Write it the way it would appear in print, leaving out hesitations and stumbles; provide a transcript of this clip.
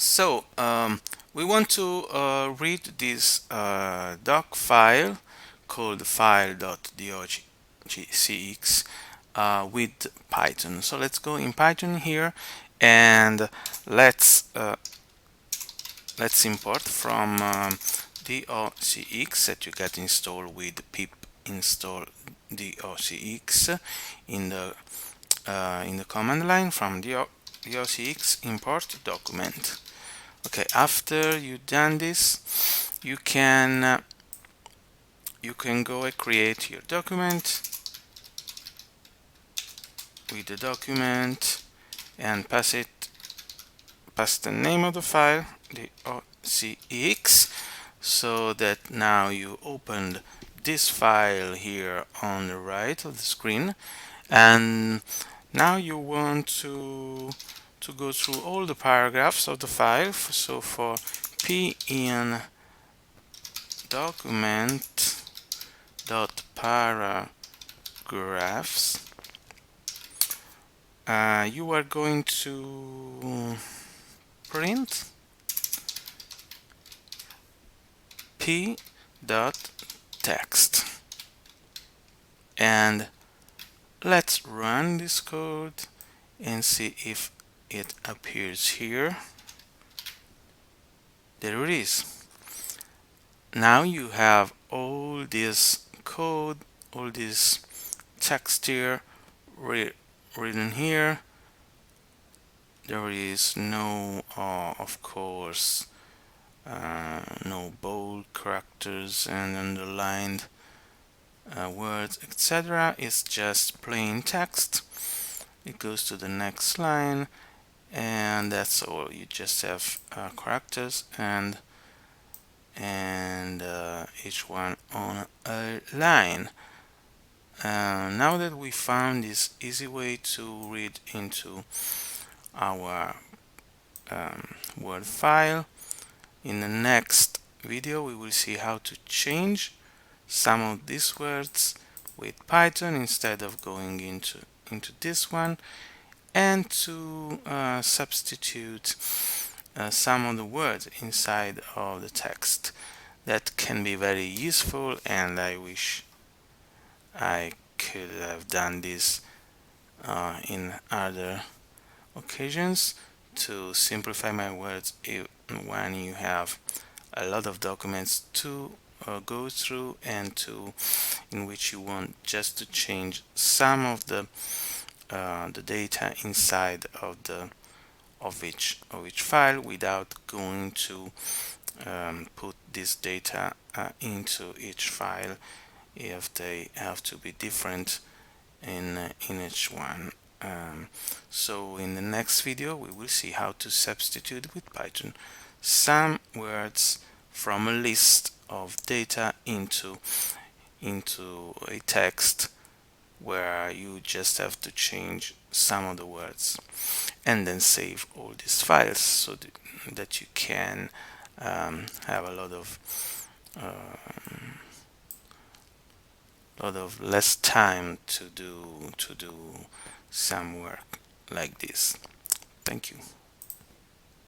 So we want to read this doc file called file.docx with Python. So let's go in Python here and let's uh, let's import from docx that you get installed with pip install docx in the command line from docx import document. Okay, after you've done this, you can go and create your document with the document and pass the name of the file, the docx, so that now you opened this file here on the right of the screen, and now you want to go through all the paragraphs of the file. So for p in document dot paragraphs, you are going to print p dot text, and let's run this code and see if it appears here. There it is. Now you have all this code, all this text here written here. There is no of course no bold characters and underlined words, etc. It's just plain text. It goes to the next line, and that's all. You just have characters and each one on a line. Now that we found this easy way to read into our Word file, in the next video we will see how to change some of these words with Python instead of going into this one, and to substitute some of the words inside of the text. That can be very useful, and I wish I could have done this in other occasions to simplify my words when you have a lot of documents to go through, and in which you want just to change some of the data inside of each file without going to put this data into each file if they have to be different in each one. So in the next video we will see how to substitute with Python some words from a list of data into a text where you just have to change some of the words, and then save all these files so that you can have a lot of less time to do some work like this. Thank you.